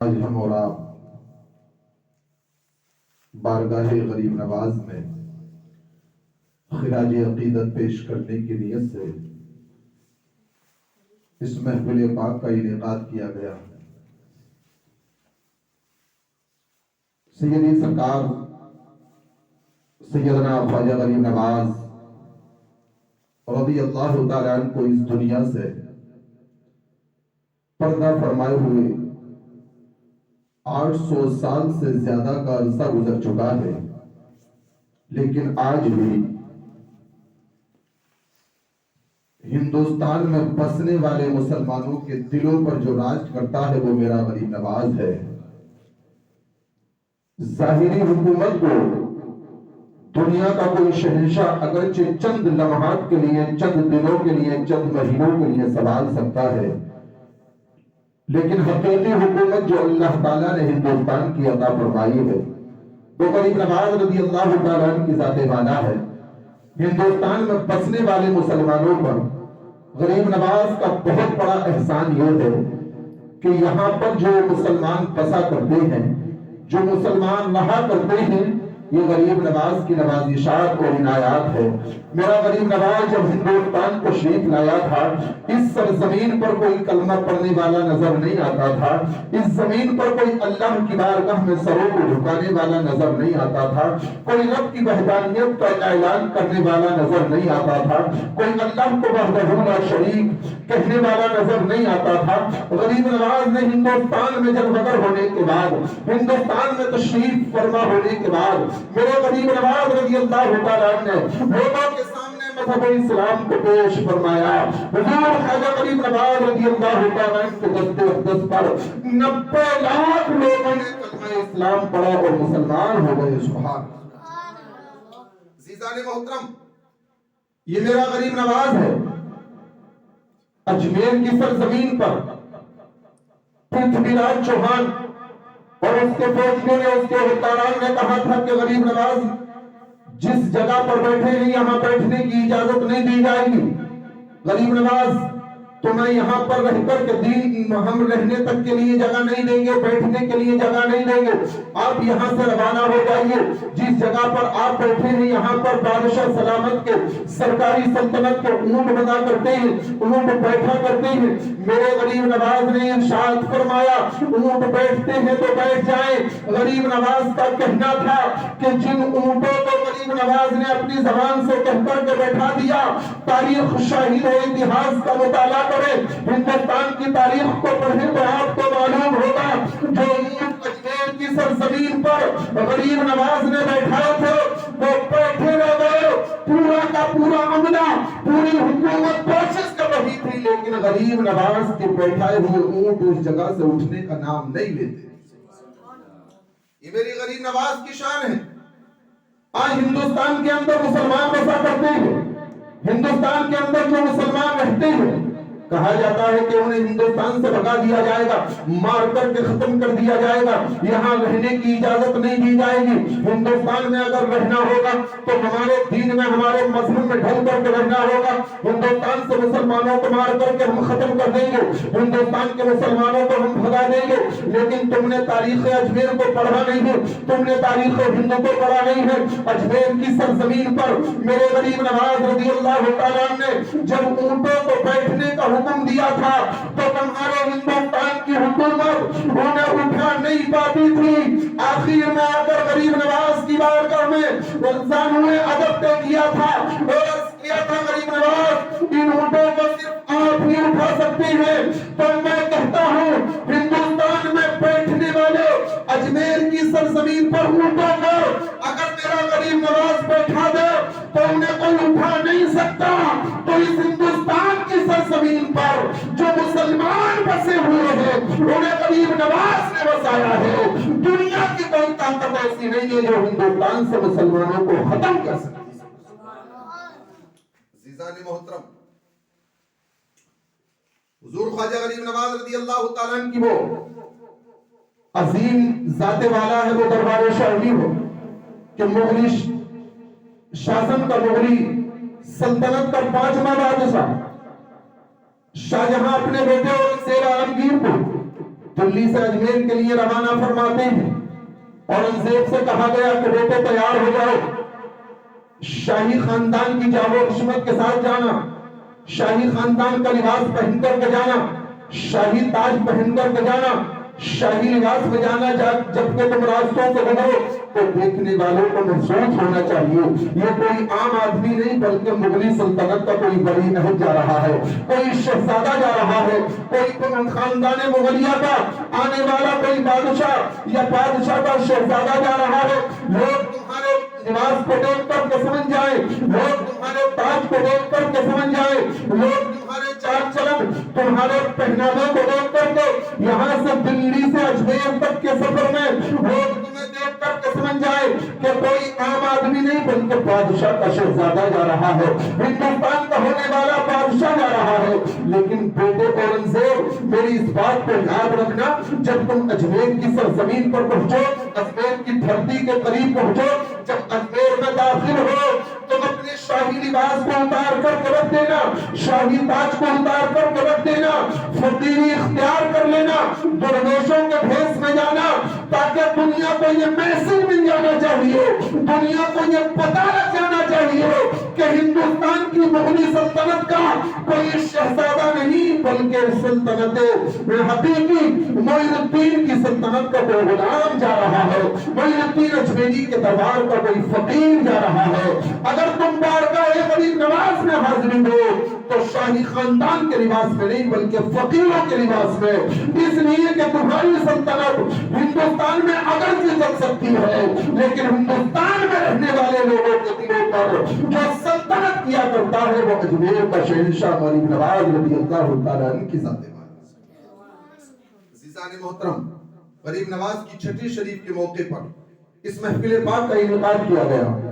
آج ہم اور آپ بارگاہ غریب نواز میں خراج عقیدت پیش کرنے کی نیت سے اس محفل پاک کا انعقاد کیا گیا۔ سیدی سرکار سیدنا خواجہ غریب نواز رضی اللہ تعالیٰ عنہ کو اس دنیا سے پردہ فرمائے ہوئے 800 سال سے زیادہ کا عرصہ گزر چکا ہے، لیکن آج بھی ہندوستان میں بسنے والے مسلمانوں کے دلوں پر جو راج کرتا ہے وہ میرا غریب نواز ہے۔ ظاہری حکومت کو دنیا کا کوئی شہنشاہ اگرچہ چند لمحات کے لیے، چند دنوں کے لیے، چند مہینوں کے لیے سنبھال سکتا ہے، لیکن حقیقی حکومت جو اللہ تعالیٰ نے ہندوستان کی عطا فرمائی ہے وہ غریب نواز رضی اللہ تعالیٰ عنہ کی ذات والا ہے۔ ہندوستان میں بسنے والے مسلمانوں پر غریب نواز کا بہت بڑا احسان یہ ہے کہ یہاں پر جو مسلمان بسا کرتے ہیں، جو مسلمان رہا کرتے ہیں، یہ غریب نواز کی نوازشات اور عنایات ہے۔ میرا غریب نواز جب ہندوستان کو تشریف لایا تھا، اس سرزمین پر کوئی کلمہ پڑھنے والا نظر نہیں آتا تھا، اس زمین پر کوئی اللہ کی بارگاہ میں سروں کو جھکانے والا نظر نہیں آتا تھا، کوئی رب کی وحدانیت کا اعلان کرنے والا نظر نہیں آتا تھا، کوئی اللہ کو وحدہ لا شریک کہنے والا نظر نہیں آتا تھا۔ غریب نواز نے ہندوستان میں جلوگر ہونے کے بعد، ہندوستان میں تشریف فرما ہونے کے بعد، میرے غریب نواز رضی اللہ تعالیٰ نے لوگوں کے سامنے مذہب اسلام کو پیش فرمایا۔ حضور خواجہ غریب نواز رضی اللہ تعالیٰ کے دست اقدس پر 90 لاکھ لوگوں نے کلمہ اسلام پڑھا اور مسلمان ہو گئے۔ سبحان اللہ۔ عزیزان محترم، یہ میرا غریب نواز ہے۔ اجمیر کی سرزمین پر پرتھوی راج چوہان اور اس کے فوجیوں نے، اس کے حکمران نے کہا تھا کہ غریب نواز جس جگہ پر بیٹھے ہیں یہاں بیٹھنے کی اجازت نہیں دی جائے گی۔ غریب نواز تمہیں یہاں پر رہ کر کے دین ہم رہنے تک کے لیے جگہ نہیں دیں گے، بیٹھنے کے لیے جگہ نہیں دیں گے، آپ یہاں سے روانہ ہو جائیے۔ جس جگہ پر آپ بیٹھے ہیں یہاں پر بادشاہ سلامت کے سرکاری سلطنت کے اونٹ بنا کرتے ہیں، اونٹ بیٹھا کرتے ہیں۔ میرے غریب نواز نے ارشاد فرمایا اونٹ بیٹھتے ہیں تو بیٹھ جائیں۔ غریب نواز کا کہنا تھا کہ جن اونٹوں کو غریب نواز نے اپنی زبان سے کہہ کر کے بیٹھا دیا، تاریخ شاہد ہے، اتہاس کا مطالعہ کریں، ہندوستان کی تاریخ کو پڑھیں تو آپ کو معلوم ہوگا جو اونٹ اجمیر کی سرزمین پر غریب نواز نے بیٹھائے تھے وہ بیٹھے رہ گئے۔ پورا کا پورا عملہ، پوری حکومت کوشش کر رہی تھی، لیکن غریب نواز کے بیٹھائے ہوئے اونٹ اس جگہ سے اٹھنے کا نام نہیں لیتے۔ یہ میری غریب نواز کی شان ہے۔ آج ہندوستان کے اندر مسلمان بسا کرتے ہیں، ہندوستان کے اندر جو مسلمان رہتے ہیں، کہا جاتا ہے کہ انہیں ہندوستان سے بھگا دیا جائے گا، مار کر کے ختم کر دیا جائے گا، یہاں رہنے کی اجازت نہیں دی جائے گی۔ ہندوستان میں اگر رہنا ہوگا تو ہمارے دین میں، ہمارے مذہب میں ڈھل کر کے رہنا ہوگا۔ ہندوستان سے مسلمانوں کو مار کر کے ہم ختم کر دیں گے، ہندوستان کے مسلمانوں کو ہم بھگا دیں گے۔ لیکن تم نے تاریخ اجمیر کو پڑھا نہیں ہے، تم نے تاریخ ہند کو پڑھا نہیں ہے۔ اجمیر کی سرزمین پر میرے غریب نواز رضی اللہ تعالیٰ نے جب اونٹوں کو بیٹھنے کا حکم دیا تھا تو تمہارے ہندوستان کی حکومت انہیں اٹھا نہیں پاتی تھی۔ آخر میں آ کر غریب نواز کی بارگاہ میں انسانوں نے ادب طے کیا تھا اور عرض کیا تھا غریب نواز ان اونٹوں کو صرف آپ ہی اٹھا سکتے ہیں۔ تو میں کہتا ہوں ہندوستان میں بیٹھنے والے اجمیر کی سرزمین پر اونٹوں کو اگر میرا غریب نواز بیٹھا دے تو انہیں کوئی اٹھا نہیں سکتا۔ تو اس ہندوستان کی سرزمین پر جو مسلمان بسے ہوئے ہیں انہیں غریب نواز نے بسایا ہے۔ دنیا کی کوئی طاقت ایسی نہیں ہے جو ہندوستان سے مسلمانوں کو ختم کر سکتی۔ عزیزان محترم، حضور خواجہ غریب نواز رضی اللہ تعالیٰ عنہ کی وہ عظیم ذات والا ہے، وہ دربار شاہی ہو کہ مغلی شاسن کا، مغلی سلطنت کا 5واں بادشاہ شاہجہاں اپنے بیٹے اور زیر عالمگیر کو دلی سے اجمیر کے لیے روانہ فرماتے ہیں. اورنگزیب سے کہا گیا کہ بیٹے تیار ہو جاؤ، شاہی خاندان کی جاب و حشمت کے ساتھ جانا، شاہی خاندان کا لباس پہن کر کے جانا، شاہی تاج پہن کر کے جانا، شاہی لباس میں جانا. جبکہ تم راستوں سے گزرو تو دیکھنے والوں کو محسوس ہونا چاہیے یہ کوئی عام آدمی نہیں بلکہ مغلی سلطنت کا کوئی بڑی عہد جا رہا ہے، کوئی شہزادہ جا رہا ہے، کوئی خاندان مغلیہ کا آنے والا کوئی بادشاہ یا بادشاہ کا شہزادہ جا رہا ہے. لوگ تمہارے لباس کو دیکھ کر کے سمجھ جائیں، لوگ تمہارے تاج کو دیکھ کر کے سمجھ جائیں، لوگ تمہارے چال چلن، تمہارے پہناوے کو دیکھ کر کے یہاں سے دلی سے اجمیر تک کے سفر میں لوگ تمہیں دیکھ کر کے سمجھ جائے کہ کوئی عام آدمی نہیں بلکہ بادشاہ کا شہزادہ جا رہا ہے، ہندوستان کا ہونے والا بادشاہ جا رہا ہے. لیکن بیٹے اورنگزیب میری اس بات کو یاد رکھنا، جب تم اجمیر کی سرزمین پر پہنچو، اجمیر کی دھرتی کے قریب پہنچو، جب اجمیر میں داخل ہو تم اپنے شاہی لباس کو اتار کر کے رکھ دینا، شاہی تاج کو اتار کر کے رکھ دینا، فقیری اختیار کر لینا، درویشوں کے بھیس میں جانا، تاکہ دنیا کو یہ میسج مل جانا چاہیے، دنیا کو یہ پتہ لگ جانا چاہیے کہ ہندوستان کی مغلی سلطنت کا کوئی شہزادہ نہیں بلکہ سلطنت حقیقی معین الدین کی سلطنت کا کوئی غلام جا رہا ہے، معین الدین اجمیری کے دربار کا کوئی فقیر جا رہا ہے. اگر تم بارگاہ غریب نواز میں حاضری دو تو شاہی خاندان کے لباس میں نہیں بلکہ فقیروں کے لباس میں، اس لیے کہ تمہاری سلطنت ہندوستان میں اگر بھی چل سکتی ہے لیکن ہندوستان میں رہنے والے لوگوں کے دلوں پر جو سلطنت کیا کرتا ہے وہ اجمیر کا شہنشاہ غریب نواز رضی اللہ تعالیٰ عنہ کی ذات ہے. عزیزان محترم، غریب نواز کی چھٹی شریف کے موقع پر اس محفل پاک کا انعقاد کیا گیا.